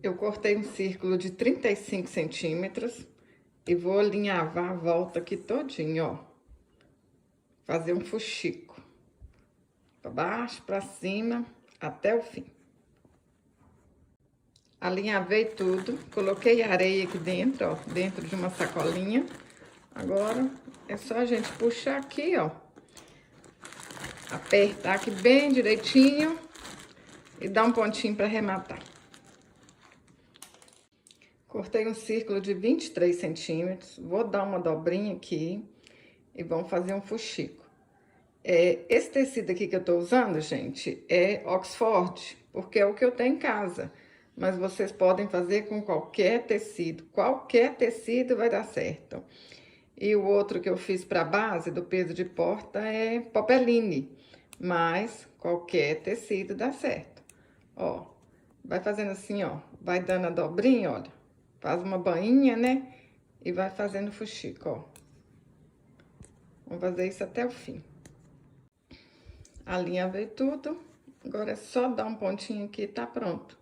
Eu cortei um círculo de 35 centímetros e vou alinhavar a volta aqui todinho, ó. Fazer um fuxico. Pra baixo, pra cima, até o fim. Alinhavei tudo, coloquei areia aqui dentro, ó, dentro de uma sacolinha. Agora, é só a gente puxar aqui, ó. Apertar aqui bem direitinho e dar um pontinho pra arrematar. Cortei um círculo de 23 centímetros, vou dar uma dobrinha aqui e vamos fazer um fuxico. Esse tecido aqui que eu tô usando, gente, é Oxford, porque é o que eu tenho em casa. Mas vocês podem fazer com qualquer tecido vai dar certo. E o outro que eu fiz para base do peso de porta é Popeline, mas qualquer tecido dá certo. Ó, vai fazendo assim, ó, vai dando a dobrinha, olha, faz uma bainha, né? E vai fazendo fuxico, ó. Vamos fazer isso até o fim. Alinhavei tudo, agora é só dar um pontinho aqui e tá pronto.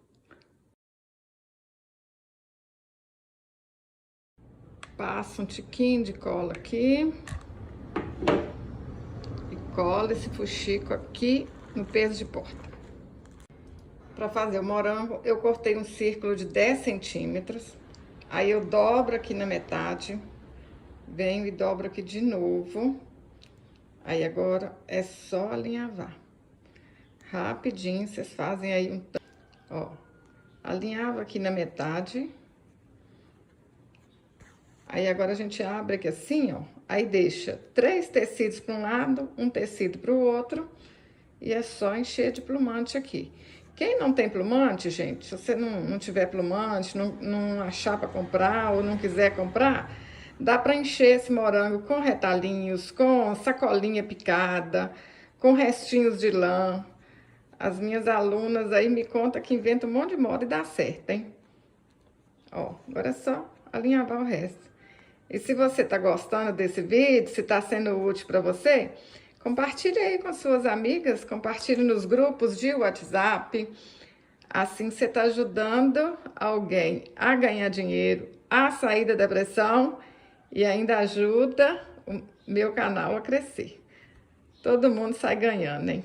Passa um tiquinho de cola aqui. E cola esse fuxico aqui no peso de porta. Para fazer o morango, eu cortei um círculo de 10 centímetros. Aí eu dobro aqui na metade. Venho e dobro aqui de novo. Aí agora é só alinhavar. Rapidinho, vocês fazem aí um... Ó, alinhava aqui na metade. Aí agora a gente abre aqui assim, ó. Aí deixa 3 tecidos para um lado, um tecido para o outro. E é só encher de plumante aqui. Quem não tem plumante, gente, se você não tiver plumante, não achar para comprar ou não quiser comprar, dá para encher esse morango com retalhinhos, com sacolinha picada, com restinhos de lã. As minhas alunas aí me contam que inventam um monte de moda e dá certo, hein? Ó, agora é só alinhavar o resto. E se você tá gostando desse vídeo, se tá sendo útil para você, compartilhe aí com suas amigas, compartilhe nos grupos de WhatsApp. Assim você tá ajudando alguém a ganhar dinheiro, a sair da depressão e ainda ajuda o meu canal a crescer. Todo mundo sai ganhando, hein?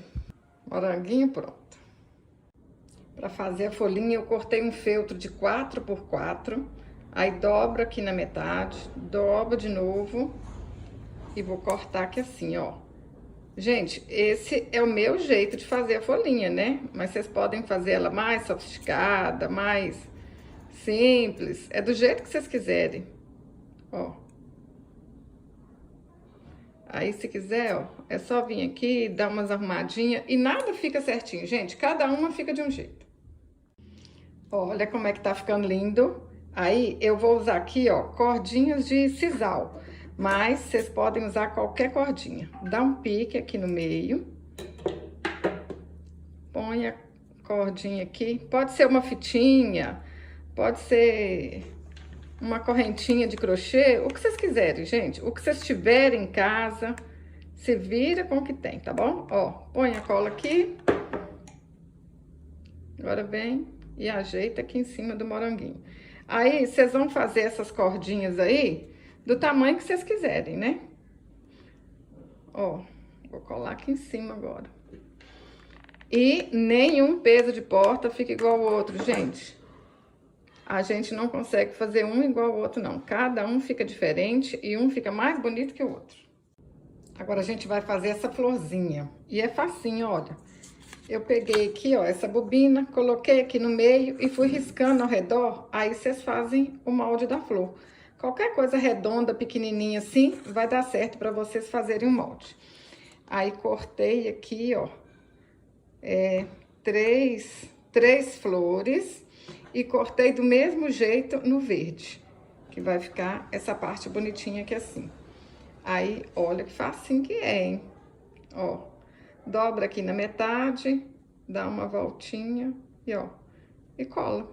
Moranguinho pronto. Para fazer a folhinha, eu cortei um feltro de 4x4. Aí dobro aqui na metade, dobro de novo e vou cortar aqui assim, ó. Gente, esse é o meu jeito de fazer a folhinha, né? Mas vocês podem fazer ela mais sofisticada, mais simples. É do jeito que vocês quiserem, ó. Aí, se quiser, ó, é só vir aqui, dar umas arrumadinhas e nada fica certinho, gente. Cada uma fica de um jeito. Ó, olha como é que tá ficando lindo. Aí, eu vou usar aqui, ó, cordinhas de sisal. Mas, vocês podem usar qualquer cordinha. Dá um pique aqui no meio. Põe a cordinha aqui. Pode ser uma fitinha, pode ser uma correntinha de crochê, o que vocês quiserem, gente. O que vocês tiverem em casa, se vira com o que tem, tá bom? Ó, põe a cola aqui. Agora vem e ajeita aqui em cima do moranguinho. Aí, vocês vão fazer essas cordinhas aí do tamanho que vocês quiserem, né? Ó, vou colar aqui em cima agora. E nenhum peso de porta fica igual ao outro, gente. A gente não consegue fazer um igual ao outro, não. Cada um fica diferente e um fica mais bonito que o outro. Agora a gente vai fazer essa florzinha. E é facinho, olha. Eu peguei aqui, ó, essa bobina, coloquei aqui no meio e fui riscando ao redor. Aí vocês fazem o molde da flor. Qualquer coisa redonda, pequenininha assim, vai dar certo para vocês fazerem o molde. Aí cortei aqui, ó, três flores e cortei do mesmo jeito no verde, que vai ficar essa parte bonitinha aqui assim. Aí, olha que facinho que é, hein? Ó, dobra aqui na metade, dá uma voltinha e ó, e cola.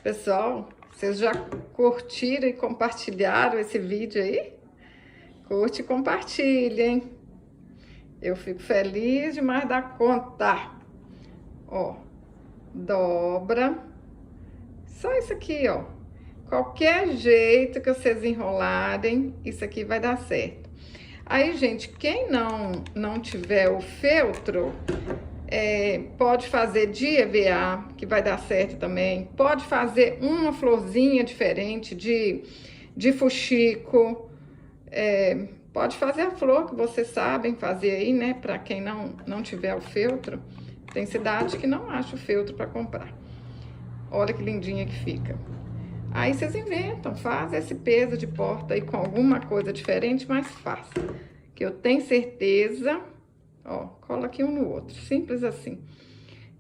Pessoal, vocês já curtiram e compartilharam esse vídeo aí? Curte e compartilha, hein? Eu fico feliz demais da conta. Ó, dobra, Só isso aqui, ó. Qualquer jeito que vocês enrolarem, isso aqui vai dar certo. Aí, gente, quem não tiver o feltro, pode fazer de EVA, que vai dar certo também. Pode fazer uma florzinha diferente de fuxico. Pode fazer a flor que vocês sabem fazer aí, né? Para quem não tiver o feltro. Tem cidade que não acha o feltro para comprar. Olha que lindinha que fica. Aí vocês inventam, fazem esse peso de porta aí com alguma coisa diferente, mas façam. Que eu tenho certeza, ó, cola aqui um no outro, simples assim.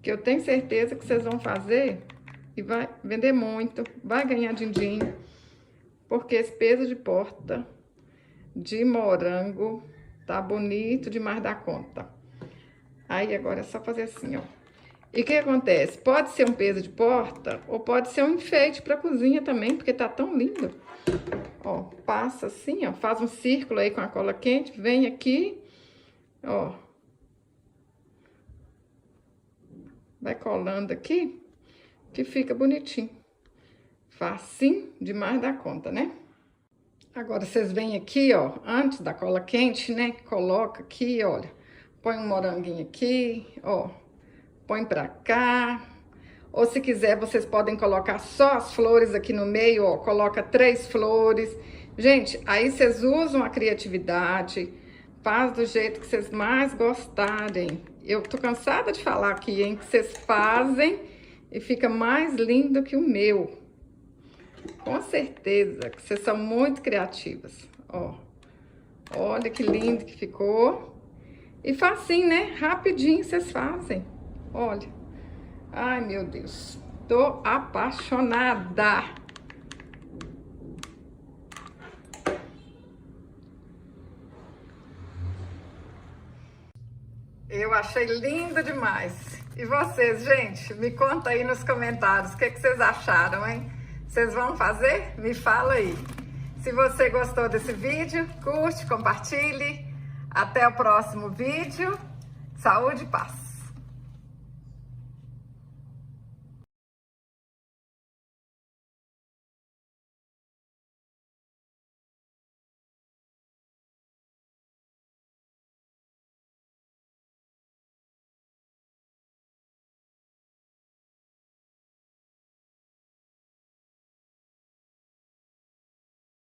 Que eu tenho certeza que vocês vão fazer e vai vender muito, vai ganhar din-din, porque esse peso de porta de morango tá bonito demais da conta. Aí agora é só fazer assim, ó. E o que acontece? Pode ser um peso de porta ou pode ser um enfeite para cozinha também, porque tá tão lindo. Ó, passa assim, ó, faz um círculo aí com a cola quente, vem aqui, ó. Vai colando aqui, que fica bonitinho. Facinho demais da conta, né? Agora, vocês vêm aqui, ó, antes da cola quente, né? Coloca aqui, olha. Põe um moranguinho aqui, ó. Põe pra cá. Ou se quiser, vocês podem colocar só as flores aqui no meio, ó. Coloca 3 flores. Gente, aí vocês usam a criatividade. Faz do jeito que vocês mais gostarem. Eu tô cansada de falar aqui, hein? Que vocês fazem e fica mais lindo que o meu. Com certeza, que vocês são muito criativas, ó. Olha que lindo que ficou. E facinho, né? Rapidinho vocês fazem. Olha. Ai, meu Deus. Tô apaixonada. Eu achei lindo demais. E vocês, gente? Me conta aí nos comentários o que vocês acharam, hein? Vocês vão fazer? Me fala aí. Se você gostou desse vídeo, curte, compartilhe. Até o próximo vídeo. Saúde e paz.